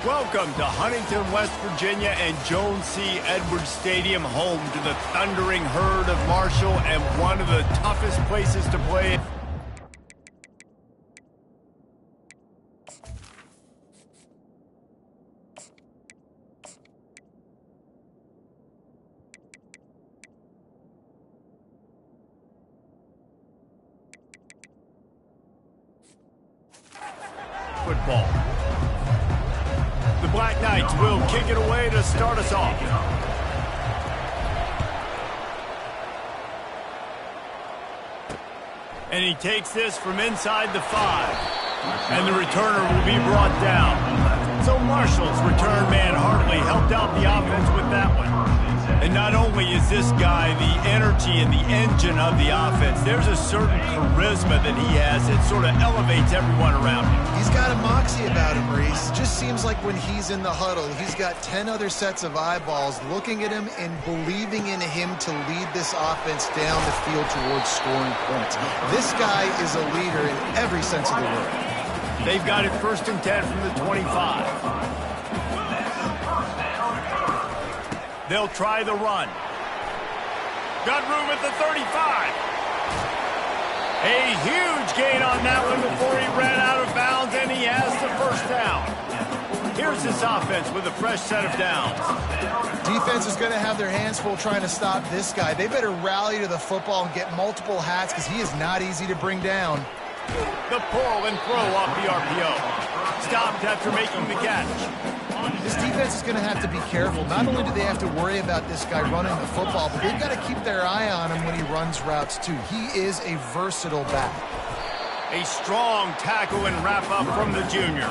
Welcome to Huntington, West Virginia and Jones C. Edwards Stadium, home to the thundering herd of Marshall and one of the toughest places to play. Football. The Black Knights will kick it away to start us off. And he takes this from inside the 5. And the returner will be brought down. So Marshall's return man Hartley helped out the offense with that one. And not only is this guy the energy and the engine of the offense, there's a certain charisma that he has that sort of elevates everyone around him. He's got a moxie about him, Reese. It just seems like when he's in the huddle, he's got 10 other sets of eyeballs looking at him and believing in him to lead this offense down the field towards scoring points. This guy is a leader in every sense of the word. They've got it 1st and 10 from the 25. They'll try the run. Got room at the 35. A huge gain on that one before he ran out of bounds, and he has the 1st down. Here's this offense with a fresh set of downs. Defense is going to have their hands full trying to stop this guy. They better rally to the football and get multiple hats because he is not easy to bring down. The pull and throw off the RPO. Stopped after making the catch. This defense is going to have to be careful. Not only do they have to worry about this guy running the football, but they've got to keep their eye on him when he runs routes too. He is a versatile back. A strong tackle and wrap-up from the junior.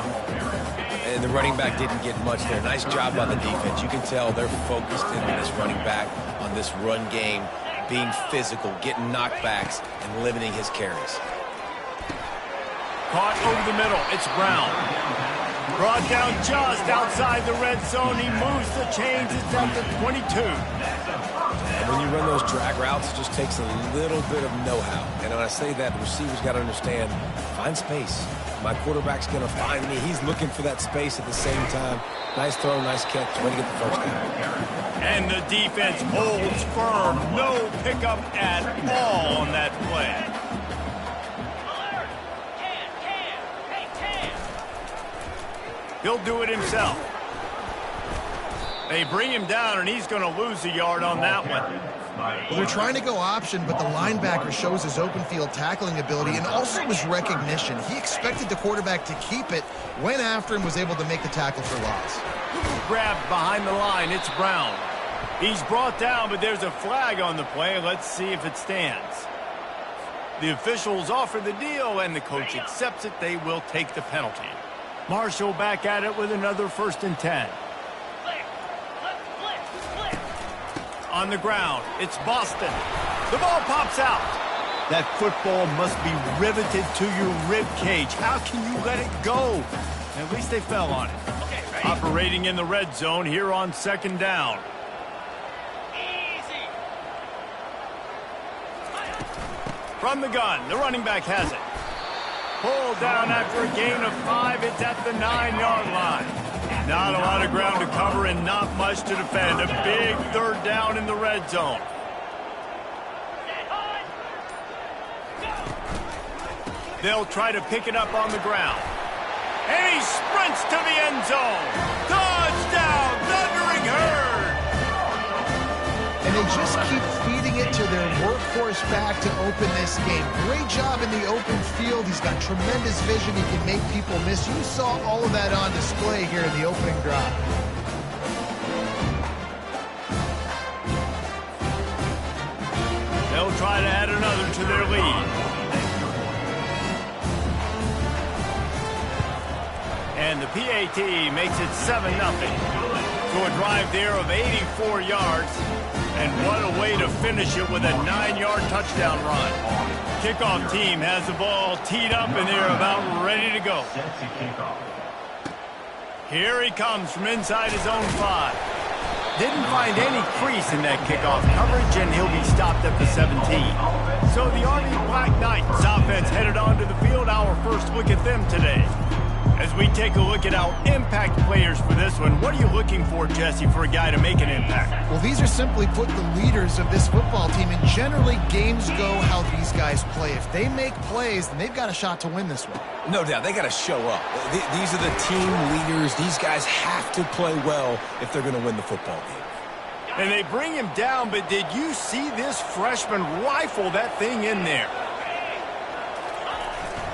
And the running back didn't get much there. Nice job by the defense. You can tell they're focused in on this running back, on this run game, being physical, getting knockbacks, and limiting his carries. Caught over the middle. It's Brown. Brought down just outside the red zone. He moves the chains. It's at the 22. And when you run those drag routes, it just takes a little bit of know-how. And when I say that, the receiver's got to understand, find space. My quarterback's going to find me. He's looking for that space at the same time. Nice throw, nice catch. Way to get the 1st down. And the defense holds firm. No pickup at all on that play. He'll do it himself. They bring him down, and he's going to lose a yard on that one. Well, they're trying to go option, but the linebacker shows his open field tackling ability and also his recognition. He expected the quarterback to keep it, went after him, was able to make the tackle for loss. Grabbed behind the line. It's Brown. He's brought down, but there's a flag on the play. Let's see if it stands. The officials offer the deal, and the coach accepts it. They will take the penalty. Marshall back at it with another 1st and 10. On the ground, it's Boston. The ball pops out. That football must be riveted to your rib cage. How can you let it go? At least they fell on it. Okay, operating in the red zone here on 2nd down. Easy. From the gun, the running back has it. Pulled down after a gain of 5. It's at the 9-yard line. Not a lot of ground to cover and not much to defend. A big 3rd down in the red zone. They'll try to pick it up on the ground. And he sprints to the end zone. Touchdown, Thundering Herd! And they just keep feeding it to their workhorse back to open this game. Great job in the open field. He's got tremendous vision. He can make people miss. You saw all of that on display here in the opening drive. They'll try to add another to their lead. And the PAT makes it 7-0. So a drive there of 84 yards. And what a way to finish it with a 9-yard touchdown run. Kickoff team has the ball teed up, and they're about ready to go. Here he comes from inside his own 5. Didn't find any crease in that kickoff coverage, and he'll be stopped at the 17. So the Army Black Knights offense headed onto the field. Our first look at them today. As we take a look at our impact players for this one, what are you looking for, Jesse, for a guy to make an impact? Well, these are simply put the leaders of this football team, and generally games go how these guys play. If they make plays, then they've got a shot to win this one. No doubt, they got to show up. These are the team leaders. These guys have to play well if they're going to win the football game. And they bring him down, but did you see this freshman rifle that thing in there?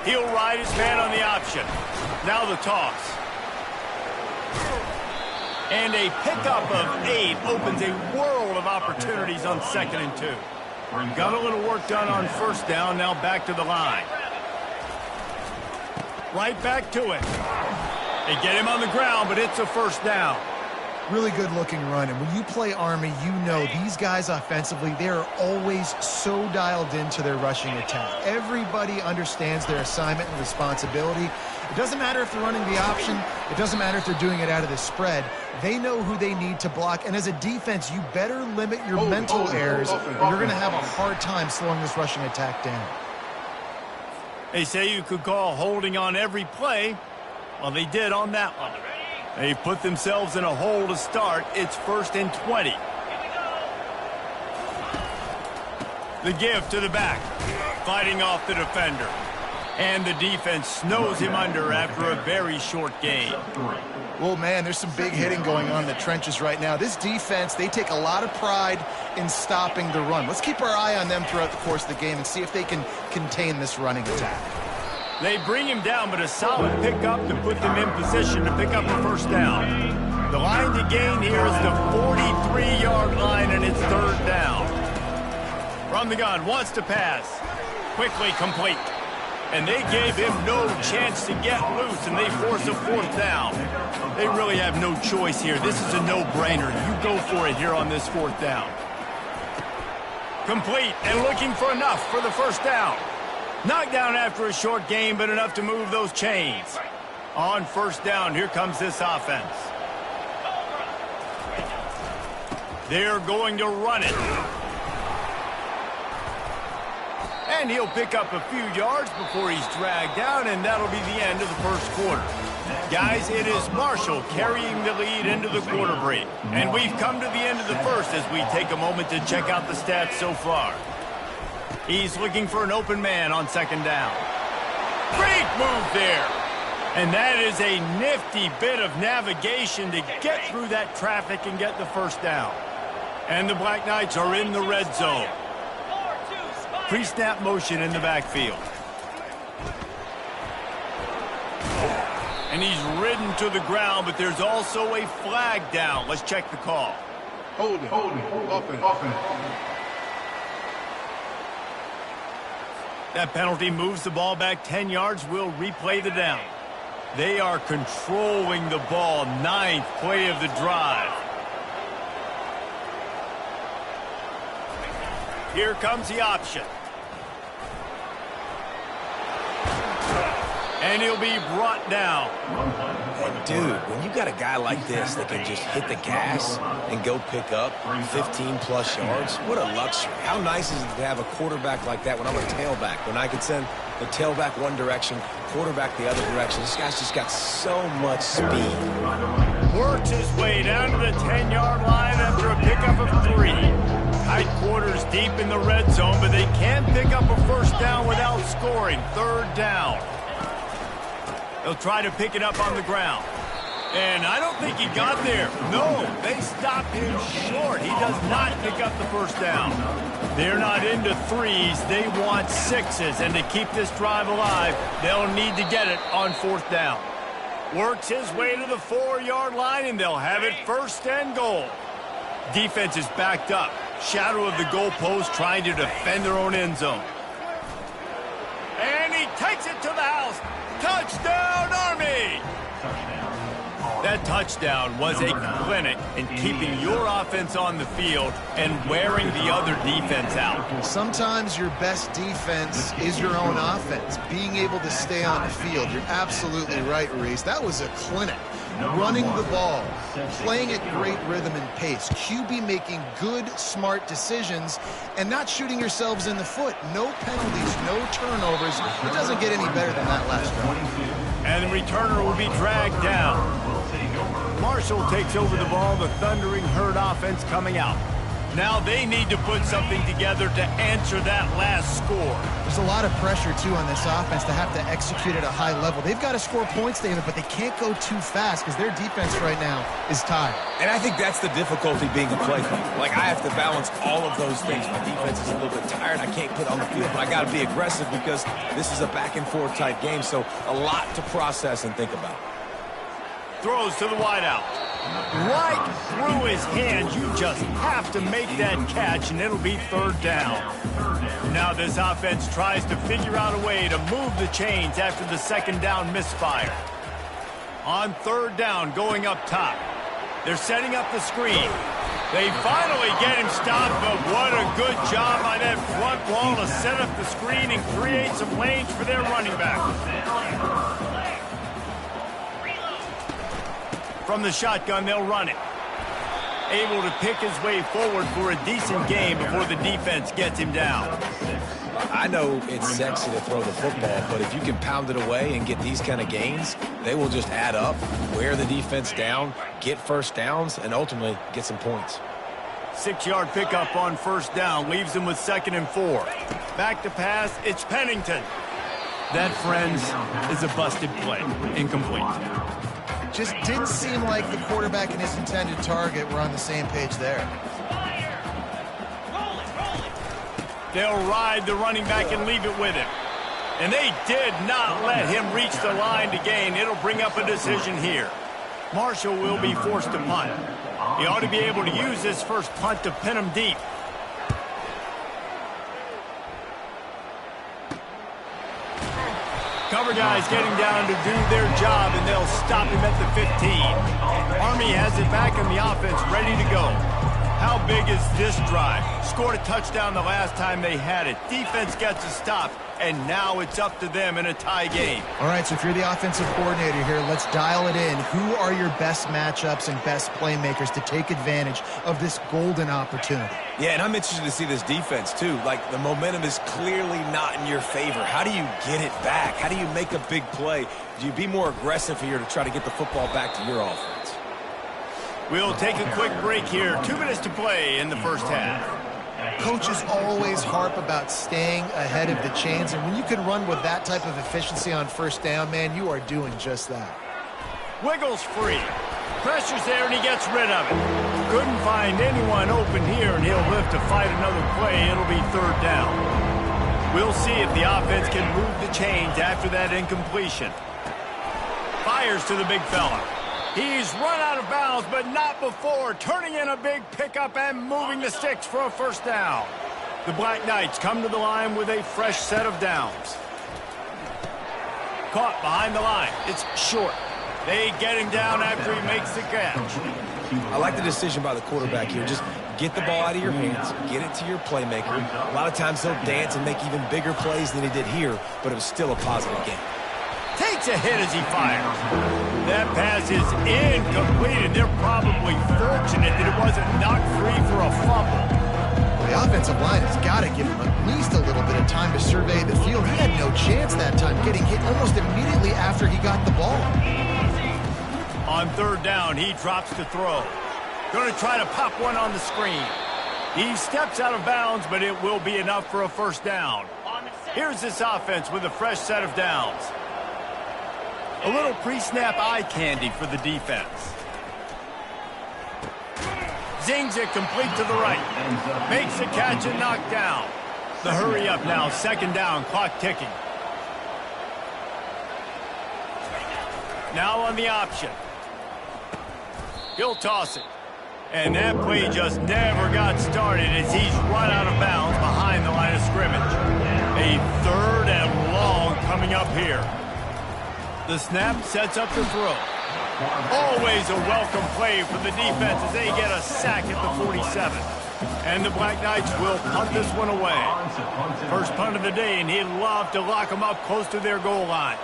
He'll ride his man on the option. Now the toss. And a pickup of 8 opens a world of opportunities on 2nd and 2. Got a little work done on 1st down, now back to the line. Right back to it. They get him on the ground, but it's a 1st down. Really good looking run, and when you play Army, you know these guys offensively, they are always so dialed into their rushing attack. Everybody understands their assignment and responsibility. It doesn't matter if they're running the option. It doesn't matter if they're doing it out of the spread. They know who they need to block, and as a defense, you better limit your mental errors, or you're going to have a hard time slowing this rushing attack down. They say you could call holding on every play. Well, they did on that one. They put themselves in a hole to start. It's 1st and 20. The give to the back. Fighting off the defender. And the defense snows him under after a very short gain. Well, man, there's some big hitting going on in the trenches right now. This defense, they take a lot of pride in stopping the run. Let's keep our eye on them throughout the course of the game and see if they can contain this running attack. They bring him down, but a solid pickup to put them in position to pick up a 1st down. The line to gain here is the 43-yard line, and it's 3rd down. From the gun, wants to pass. Quickly complete. And they gave him no chance to get loose, and they force a 4th down. They really have no choice here. This is a no-brainer. You go for it here on this 4th down. Complete and looking for enough for the 1st down. Knocked down after a short gain, but enough to move those chains. On 1st down, here comes this offense. They're going to run it. And he'll pick up a few yards before he's dragged down, and that'll be the end of the 1st quarter. Guys, it is Marshall carrying the lead into the quarter break. And we've come to the end of the 1st as we take a moment to check out the stats so far. He's looking for an open man on 2nd down. Great move there. And that is a nifty bit of navigation to get through that traffic and get the 1st down. And the Black Knights are in the red zone. Pre-snap motion in the backfield. And he's ridden to the ground, but there's also a flag down. Let's check the call. Hold it. Offense. That penalty moves the ball back 10 yards. We'll replay the down. They are controlling the ball. 9th play of the drive. Here comes the option. And he'll be brought down. And dude, when you got a guy like this that can just hit the gas and go pick up 15-plus yards, what a luxury. How nice is it to have a quarterback like that when I'm a tailback, when I can send the tailback one direction, quarterback the other direction. This guy's just got so much speed. Works his way down to the 10-yard line after a pickup of 3. Tight quarters deep in the red zone, but they can pick up a 1st down without scoring. 3rd down. They'll try to pick it up on the ground. And I don't think he got there. No, they stopped him short. He does not pick up the 1st down. They're not into 3s. They want 6s. And to keep this drive alive, they'll need to get it on 4th down. Works his way to the 4-yard line, and they'll have it 1st and goal. Defense is backed up. Shadow of the goalpost trying to defend their own end zone. And he takes it to the house. Touchdown, Army! That touchdown was a clinic in keeping your offense on the field and wearing the other defense out. Sometimes your best defense is your own offense, being able to stay on the field. You're absolutely right, Reese. That was a clinic. Running the ball, playing at great rhythm and pace, QB making good, smart decisions, and not shooting yourselves in the foot. No penalties, no turnovers. It doesn't get any better than that last drive. And the returner will be dragged down. Marshall takes over the ball, the Thundering Herd offense coming out. Now they need to put something together to answer that last score. There's a lot of pressure, too, on this offense to have to execute at a high level. They've got to score points, David, but they can't go too fast because their defense right now is tired. And I think that's the difficulty being a playmaker. Like, I have to balance all of those things. My defense is a little bit tired. I can't put on the field, but I got to be aggressive because this is a back-and-forth type game, so a lot to process and think about. Throws to the wideout. Right through his hands. You just have to make that catch, and it'll be third down. Now this offense tries to figure out a way to move the chains after the second down misfire. On third down, going up top. They're setting up the screen. They finally get him stopped, but what a good job by that front wall to set up the screen and create some lanes for their running back. From the shotgun, they'll run it. Able to pick his way forward for a decent game before the defense gets him down. I know it's sexy to throw the football, but if you can pound it away and get these kind of gains, they will just add up, wear the defense down, get first downs, and ultimately get some points. 6-yard pickup on first down leaves them with 2nd and 4. Back to pass, it's Pennington. That, friends, is a busted play. Incomplete. Just didn't seem like the quarterback and his intended target were on the same page there. They'll ride the running back and leave it with him. And they did not let him reach the line to gain. It'll bring up a decision here. Marshall will be forced to punt. He ought to be able to use this first punt to pin him deep. Cover guys getting down to do their job, and they'll stop him at the 15. Army has it back in the offense, ready to go. How big is this drive? Scored a touchdown the last time they had it. Defense gets a stop, and now it's up to them in a tie game. All right, so if you're the offensive coordinator here, let's dial it in. Who are your best matchups and best playmakers to take advantage of this golden opportunity? Yeah, and I'm interested to see this defense, too. Like, the momentum is clearly not in your favor. How do you get it back? How do you make a big play? Do you be more aggressive here to try to get the football back to your offense? We'll take a quick break here. 2 minutes to play in the first half. Coaches always harp about staying ahead of the chains, and when you can run with that type of efficiency on first down, man, you are doing just that. Wiggles free. Pressure's there, and he gets rid of it. Couldn't find anyone open here, and he'll live to fight another play. It'll be third down. We'll see if the offense can move the chains after that incompletion. Fires to the big fella. He's run out of bounds, but not before turning in a big pickup and moving the sticks for a first down. The Black Knights come to the line with a fresh set of downs. Caught behind the line. It's short. They get him down after he makes the catch. I like the decision by the quarterback here. Just get the ball out of your hands, get it to your playmaker. A lot of times he'll dance and make even bigger plays than he did here, but it was still a positive game. Takes a hit as he fires. That pass is incomplete, and they're probably fortunate that it wasn't knocked free for a fumble. The offensive line has got to give him at least a little bit of time to survey the field. He had no chance that time, getting hit almost immediately after he got the ball. On third down, he drops to throw. Going to try to pop one on the screen. He steps out of bounds, but it will be enough for a first down. Here's this offense with a fresh set of downs. A little pre-snap eye candy for the defense. Zings it complete to the right. Makes the catch and knocked down. The hurry up now, second down, clock ticking. Now on the option. He'll toss it. And that play just never got started as he's run out of bounds behind the line of scrimmage. A third and long coming up here. The snap sets up the throw. Always a welcome play for the defense as they get a sack at the 47. And the Black Knights will punt this one away. First punt of the day, and he'd love to lock them up close to their goal line.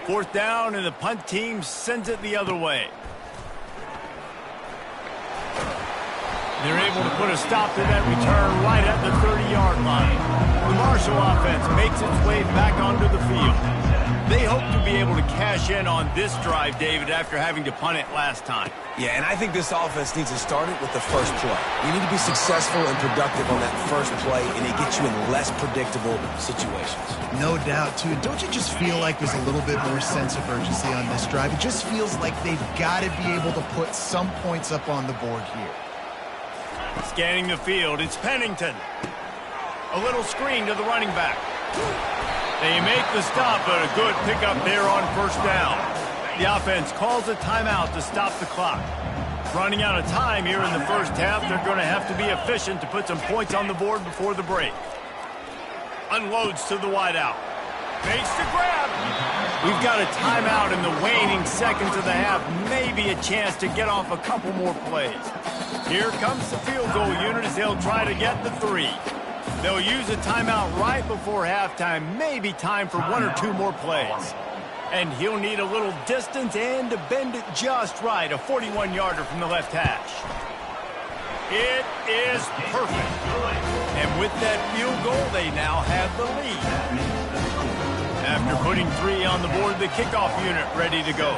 4th down, and the punt team sends it the other way. They're able to put a stop to that return right at the 30-yard line. The Marshall offense makes its way back onto the field. They hope to be able to cash in on this drive, David, after having to punt it last time. Yeah, and I think this offense needs to start it with the first play. You need to be successful and productive on that first play, and it gets you in less predictable situations. No doubt, too. Don't you just feel like there's a little bit more sense of urgency on this drive? It just feels like they've got to be able to put some points up on the board here. Scanning the field, it's Pennington. A little screen to the running back. They make the stop, but a good pickup there on 1st down. The offense calls a timeout to stop the clock. Running out of time here in the first half, they're going to have to be efficient to put some points on the board before the break. Unloads to the wideout. Makes the grab. We've got a timeout in the waning seconds of the half. Maybe a chance to get off a couple more plays. Here comes the field goal unit as they'll try to get the 3. They'll use a timeout right before halftime. Maybe time for 1 or 2 more plays. And he'll need a little distance and to bend it just right. A 41-yarder from the left hash. It is perfect. And with that field goal, they now have the lead. After putting 3 on the board, the kickoff unit ready to go.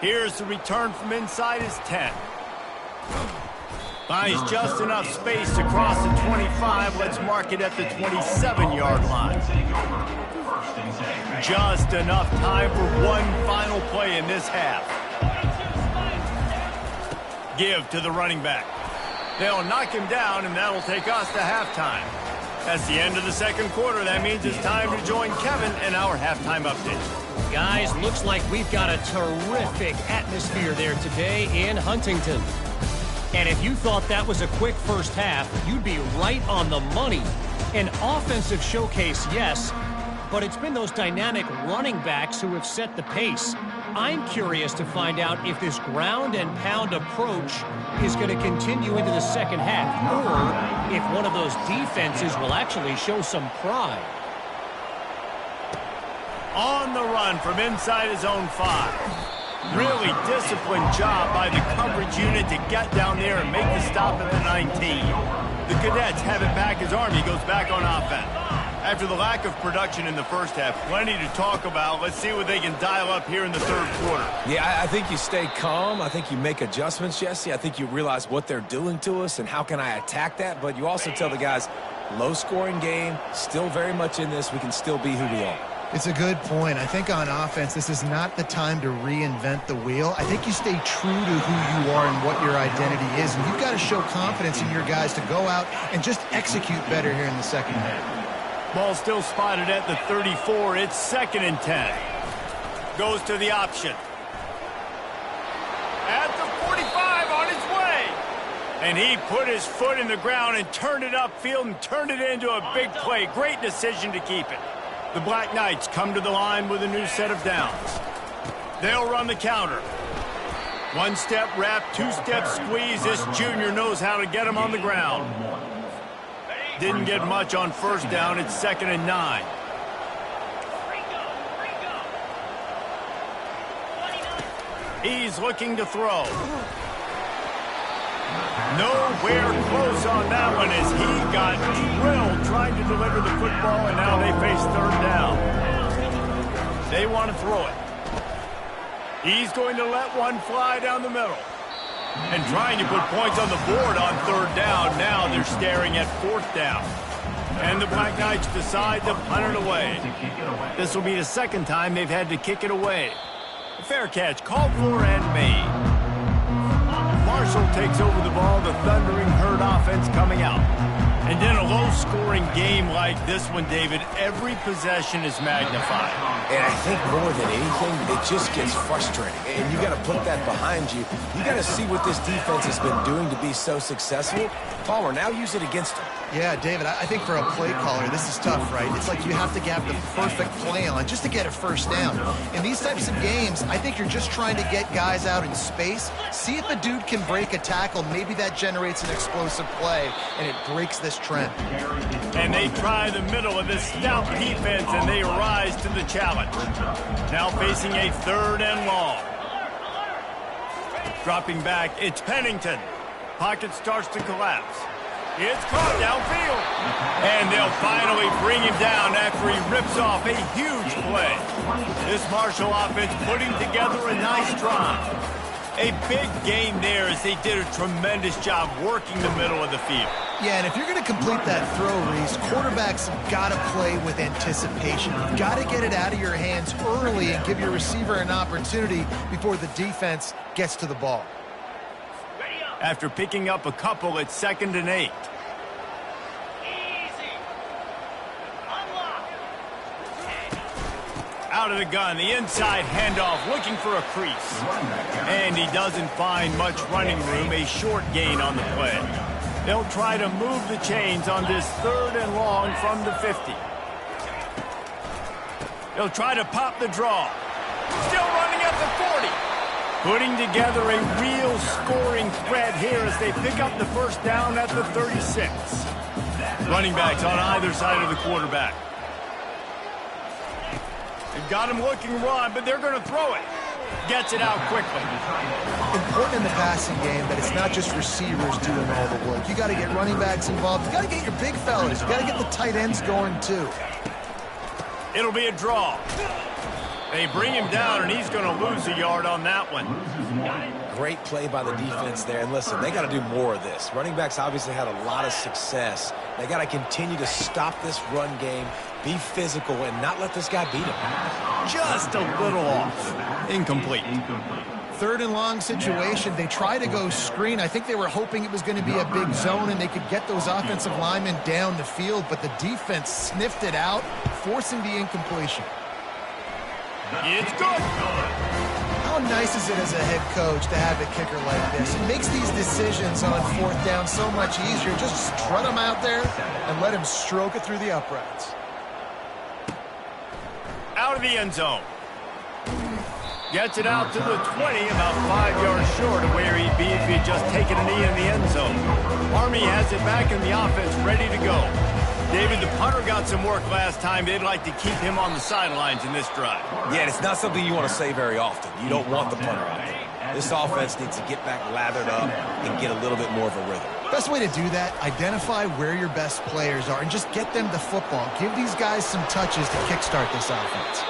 Here's the return from inside his 10. Finds just enough space to cross the 25. Let's mark it at the 27-yard line. Just enough time for one final play in this half. Give to the running back. They'll knock him down, and that'll take us to halftime. That's the end of the second quarter. That means it's time to join Kevin in our halftime update. Guys, looks like we've got a terrific atmosphere there today in Huntington. And if you thought that was a quick first half, you'd be right on the money. An offensive showcase, yes, but it's been those dynamic running backs who have set the pace. I'm curious to find out if this ground and pound approach is going to continue into the second half, or if one of those defenses will actually show some pride. On the run from inside his own 5. Really disciplined job by the coverage unit to get down there and make the stop at the 19. The Cadets have it back as Army goes back on offense. After the lack of production in the first half, plenty to talk about. Let's see what they can dial up here in the third quarter. Yeah, I think you stay calm. I think you make adjustments, Jesse. I think you realize what they're doing to us and how can I attack that. But you also tell the guys, low-scoring game, still very much in this. We can still be who we are. It's a good point. I think on offense, this is not the time to reinvent the wheel. I think you stay true to who you are and what your identity is. And you've got to show confidence in your guys to go out and just execute better here in the second half. Ball still spotted at the 34. It's 2nd and 10. Goes to the option. At the 45 on his way. And he put his foot in the ground and turned it upfield and turned it into a big play. Great decision to keep it. The Black Knights come to the line with a new set of downs. They'll run the counter. 1-step wrap, 2-step squeeze. This junior knows how to get him on the ground. Didn't get much on 1st down. It's 2nd and 9. He's looking to throw. Nowhere close on that one as he got drilled trying to deliver the football, and now they face 3rd down. They want to throw it. He's going to let one fly down the middle. And trying to put points on the board on 3rd down. Now they're staring at 4th down. And the Black Knights decide to punt it away. This will be the second time they've had to kick it away. A fair catch called for and made. Marshall takes over the ball, the Thundering Herd offense coming out. And in a low-scoring game like this one, David, every possession is magnified. And I think more than anything, it just gets frustrating. And you got to put that behind you. You got to see what this defense has been doing to be so successful. Palmer, now use it against them. Yeah, David, I think for a play caller, this is tough, right? It's like you have to have the perfect play on just to get a 1st down. In these types of games, I think you're just trying to get guys out in space, see if a dude can break break a tackle, maybe that generates an explosive play, and it breaks this trend. And they try the middle of this stout defense, and they rise to the challenge. Now facing a 3rd and long. Dropping back, it's Pennington. Pocket starts to collapse. It's caught downfield. And they'll finally bring him down after he rips off a huge play. This Marshall offense putting together a nice drive. A big gain there as they did a tremendous job working the middle of the field. Yeah, and if you're going to complete that throw, Reese, quarterbacks have got to play with anticipation. You've got to get it out of your hands early and give your receiver an opportunity before the defense gets to the ball. After picking up a couple, it's 2nd and 8. Out of the gun, the inside handoff, looking for a crease. And he doesn't find much running room, a short gain on the play. They'll try to move the chains on this 3rd and long from the 50. They'll try to pop the draw. Still running at the 40. Putting together a real scoring threat here as they pick up the 1st down at the 36. Running backs on either side of the quarterback. They've got him looking run, but they're going to throw it. Gets it out quickly. Important in the passing game that it's not just receivers doing all the work. You got to get running backs involved. You got to get your big fellas. You got to get the tight ends going too. It'll be a draw. They bring him down, and he's going to lose a yard on that one. Great play by the defense there. And listen, they got to do more of this. Running backs obviously had a lot of success. They got to continue to stop this run game, be physical, and not let this guy beat him. Just a little off. Incomplete. 3rd and long situation. They try to go screen. I think they were hoping it was going to be a big zone and they could get those offensive linemen down the field, but the defense sniffed it out, forcing the incompletion. It's good. How nice is it as a head coach to have a kicker like this? It makes these decisions on 4th down so much easier. Just strut him out there and let him stroke it through the uprights. Out of the end zone. Gets it out to the 20, about 5 yards short of where he'd be if he'd just taken a knee in the end zone. Army has it back in the offense, ready to go. David, the punter got some work last time. They'd like to keep him on the sidelines in this drive. Yeah, it's not something you want to say very often. You don't want the punter out there. This offense needs to get back lathered up and get a little bit more of a rhythm. Best way to do that, identify where your best players are and just get them the football. Give these guys some touches to kickstart this offense.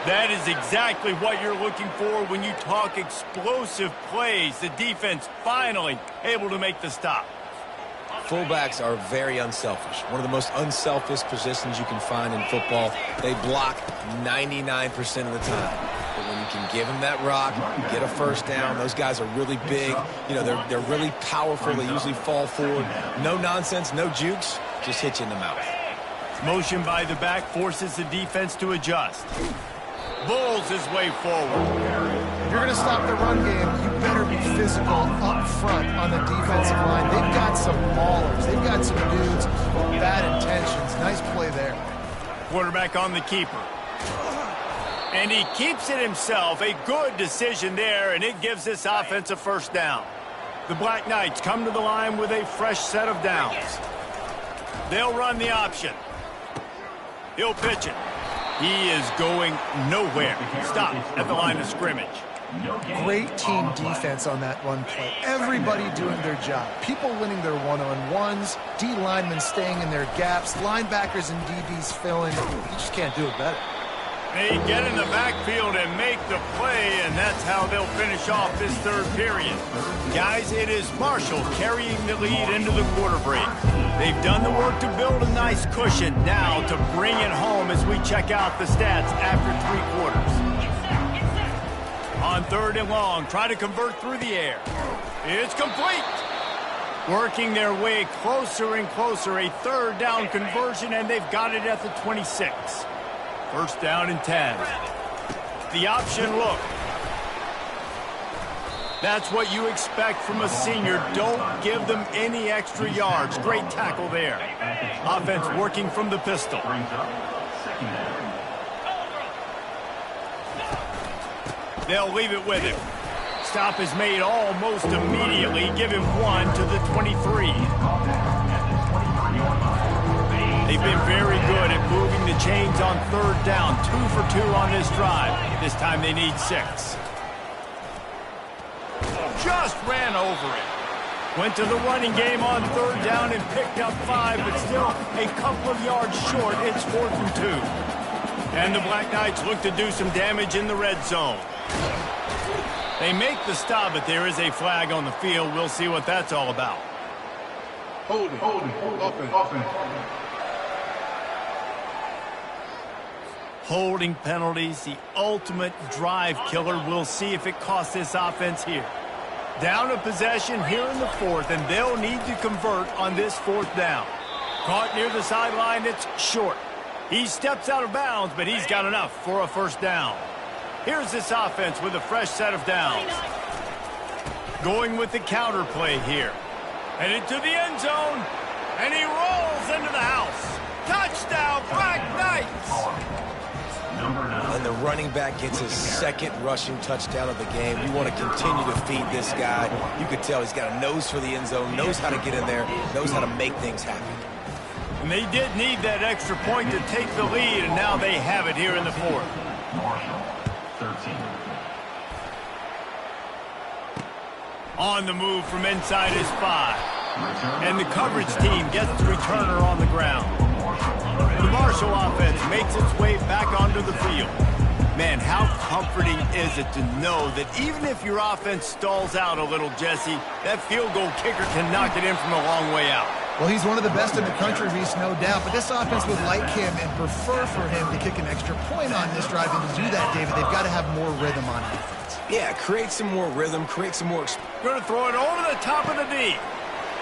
That is exactly what you're looking for when you talk explosive plays. The defense finally able to make the stop. Fullbacks are very unselfish. One of the most unselfish positions you can find in football. They block 99% of the time. But when you can give them that rock, get a 1st down, those guys are really big. You know, they're really powerful. They usually fall forward. No nonsense, no jukes, just hit you in the mouth. Motion by the back forces the defense to adjust. Bulls his way forward. If you're going to stop the run game, you better be physical up front on the defensive line. They've got some maulers. They've got some dudes with bad intentions. Nice play there. Quarterback on the keeper. And he keeps it himself. A good decision there, and it gives this offense a 1st down. The Black Knights come to the line with a fresh set of downs. They'll run the option. He'll pitch it. He is going nowhere. Stop at the line of scrimmage. Great team defense on that run play. Everybody doing their job. People winning their one-on-ones, D linemen staying in their gaps, linebackers and DBs filling. You just can't do it better. They get in the backfield and make the play, and that's how they'll finish off this 3rd period. Guys, it is Marshall carrying the lead into the quarter break. They've done the work to build a nice cushion. Now to bring it home as we check out the stats after 3 quarters. On 3rd and long, try to convert through the air. It's complete. Working their way closer and closer. A 3rd down conversion, and they've got it at the 26. 1st down and 10. The option look. That's what you expect from a senior. Don't give them any extra yards. Great tackle there. Offense working from the pistol. They'll leave it with him. stop is made almost immediately. Give him 1 to the 23. They've been very good at moving the chains on third down. 2 for 2 on this drive. This time they need 6. Just ran over it. Went to the running game on third down and picked up 5, but still a couple of yards short. It's 4th and 2. And the Black Knights look to do some damage in the red zone. They make the stop, but there is a flag on the field. We'll see what that's all about. Hold it, offense. Holding penalties, the ultimate drive killer. We'll see if it costs this offense here. Down a possession here in the 4th, and they'll need to convert on this 4th down. Caught near the sideline, it's short. He steps out of bounds, but he's got enough for a first down. Here's this offense with a fresh set of downs. Going with the counter play here. Headed to the end zone, and he rolls into the house. Touchdown, Black Knights! And the running back gets his 2nd rushing touchdown of the game. You want to continue to feed this guy. You could tell he's got a nose for the end zone, knows how to get in there, knows how to make things happen. And they did need that extra point to take the lead, and now they have it here in the 4th. On the move from inside his 5. And the coverage team gets the returner on the ground. The Marshall offense makes its way back onto the field. Man, how comforting is it to know that even if your offense stalls out a little, Jesse, that field goal kicker can knock it in from a long way out. Well, he's one of the best in the country, Reese, no doubt. But this offense would like him and prefer for him to kick an extra point on this drive. And to do that, David, they've got to have more rhythm on offense. Yeah, create some more rhythm, create some more... Going to throw it over the top of the D.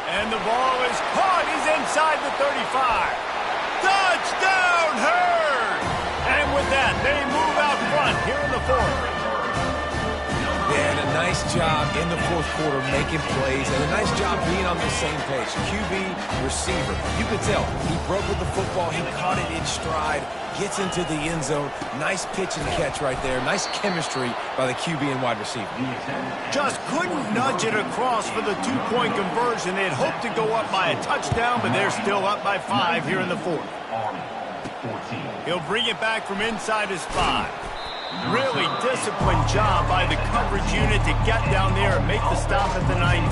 And the ball is caught. He's inside the 35. Touchdown, Herd! And with that, they move out front here in the 4th. And a nice job in the 4th quarter making plays, and a nice job being on the same page. QB, receiver. You could tell he broke with the football. He caught it in stride, gets into the end zone. Nice pitch and catch right there. Nice chemistry by the QB and wide receiver. Just couldn't nudge it across for the 2-point conversion. They had hoped to go up by a touchdown, but they're still up by 5 here in the 4th. He'll bring it back from inside his 5. Really disciplined job by the coverage unit to get down there and make the stop at the 19.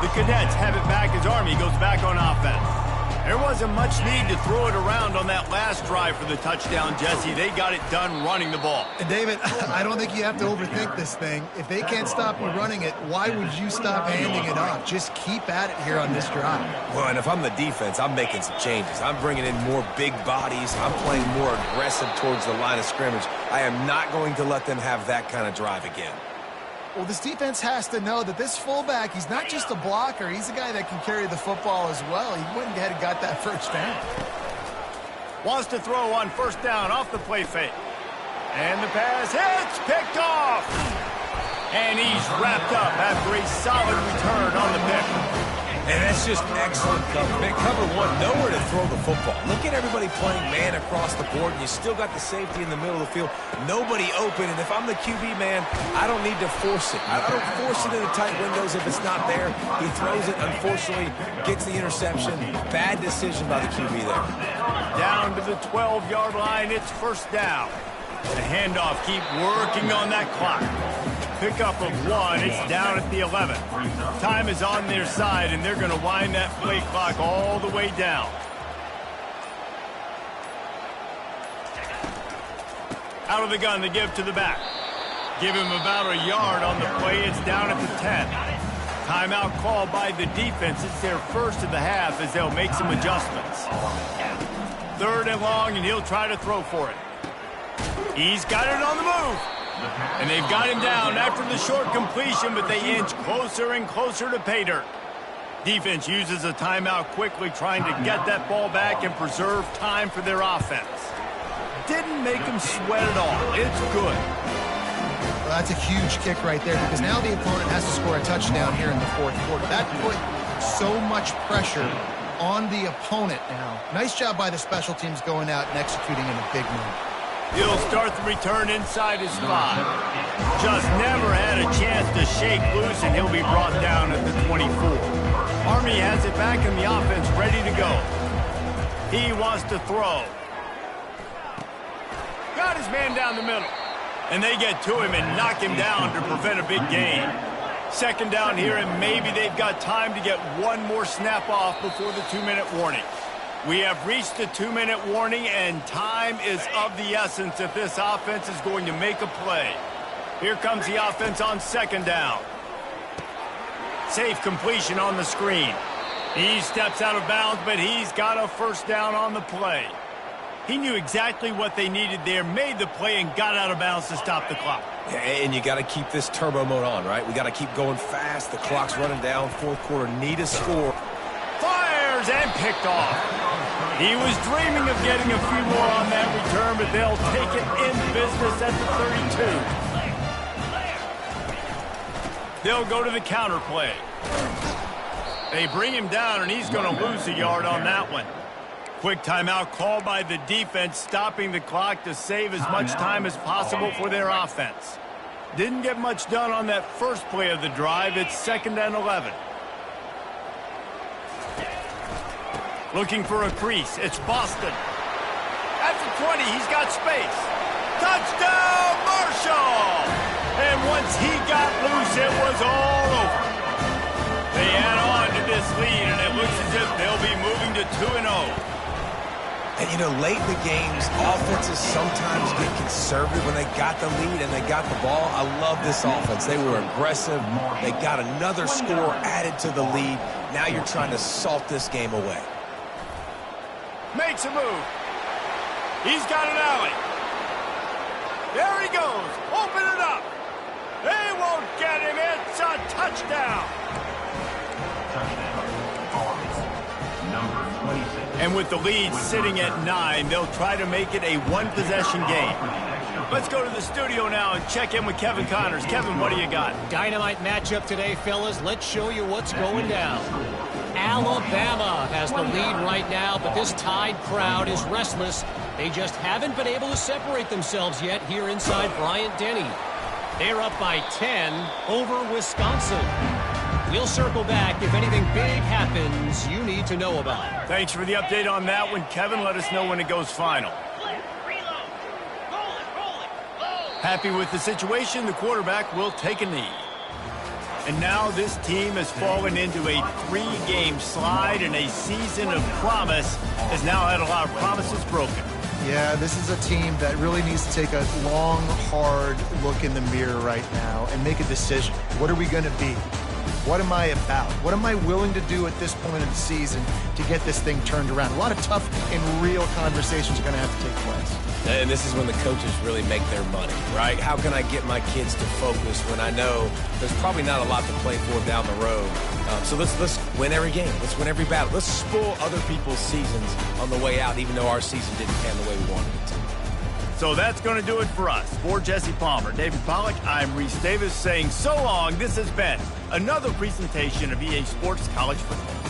The Cadets have it back as Army goes back on offense. There wasn't much need to throw it around on that last drive for the touchdown, Jesse. They got it done running the ball. And David, I don't think you have to overthink this thing. If they can't stop you running it, why would you stop handing it off? Just keep at it here on this drive. Well, and if I'm the defense, I'm making some changes. I'm bringing in more big bodies. I'm playing more aggressive towards the line of scrimmage. I am not going to let them have that kind of drive again. Well, this defense has to know that this fullback, he's not just a blocker. He's a guy that can carry the football as well. He went ahead and got that first down. Wants to throw on first down off the play fake. And the pass hits, picked off. And he's wrapped up after a solid return on the pick. And that's just excellent cover. Cover 1, nowhere to throw the football. Look at everybody playing man across the board, and you still got the safety in the middle of the field. Nobody open, and if I'm the QB, man, I don't need to force it. I don't force it into tight windows if it's not there. He throws it, unfortunately, gets the interception. Bad decision by the QB there. Down to the 12-yard line, it's first down. The handoff, keep working on that clock. Pickup of 1, it's down at the 11. Time is on their side, and they're going to wind that play clock all the way down. Out of the gun, they give to the back. Give him about a yard on the play, it's down at the 10. Timeout called by the defense. It's their first of the half as they'll make some adjustments. 3rd and long, and he'll try to throw for it. He's got it on the move. And they've got him down after the short completion, but they inch closer and closer to pay dirt. Defense uses a timeout quickly, trying to get that ball back and preserve time for their offense. Didn't make them sweat at all. It's good. Well, that's a huge kick right there because now the opponent has to score a touchdown here in the 4th quarter. That put so much pressure on the opponent now. Nice job by the special teams going out and executing in a big move. He'll start the return inside his 5. Just never had a chance to shake loose, and he'll be brought down at the 24. Army has it back in the offense, ready to go. He wants to throw. Got his man down the middle. And they get to him and knock him down to prevent a big gain. Second down here, and maybe they've got time to get one more snap off before the 2-minute warning. We have reached the 2-minute warning, and time is of the essence if this offense is going to make a play. Here comes the offense on second down. Safe completion on the screen. He steps out of bounds, but he's got a first down on the play. He knew exactly what they needed there, made the play, and got out of bounds to stop the clock. Yeah, and you got to keep this turbo mode on, right? We got to keep going fast. The clock's running down. Fourth quarter, need a score. Fires and picked off. He was dreaming of getting a few more on that return, but they'll take it in business at the 32. They'll go to the counter play. They bring him down, and he's going to lose a yard on that one. Quick timeout called by the defense, stopping the clock to save as much time as possible for their offense. Didn't get much done on that first play of the drive. It's 2nd and 11. Looking for a crease. It's Boston. At the 20, he's got space. Touchdown, Marshall! And once he got loose, it was all over. They add on to this lead, and it looks as if they'll be moving to 2-0. And, you know, late in the games, offenses sometimes get conservative when they got the lead and they got the ball. I love this offense. They were aggressive. They got another score added to the lead. Now you're trying to salt this game away. Makes a move. He's got an alley. There he goes. Open it up. They won't get him. It's a touchdown. And with the lead sitting at 9, they'll try to make it a one-possession game. Let's go to the studio now and check in with Kevin Connors. Kevin, what do you got? Dynamite matchup today, fellas. Let's show you what's going down. Alabama has the lead right now, but this Tide crowd is restless. They just haven't been able to separate themselves yet here inside Bryant-Denny. They're up by 10 over Wisconsin. We'll circle back if anything big happens you need to know about. Thanks for the update on that one, Kevin. Let us know when it goes final. Happy with the situation, the quarterback will take a knee. And now this team has fallen into a 3-game slide, and a season of promise has now had a lot of promises broken. Yeah, this is a team that really needs to take a long, hard look in the mirror right now and make a decision. What are we going to be? What am I about? What am I willing to do at this point in the season to get this thing turned around? A lot of tough and real conversations are going to have to take place. And this is when the coaches really make their money, right? How can I get my kids to focus when I know there's probably not a lot to play for down the road? So let's win every game. Let's win every battle. Let's spoil other people's seasons on the way out, even though our season didn't pan the way we wanted it to. So that's going to do it for us. For Jesse Palmer, David Pollack, I'm Reese Davis saying so long. This has been another presentation of EA Sports College Football.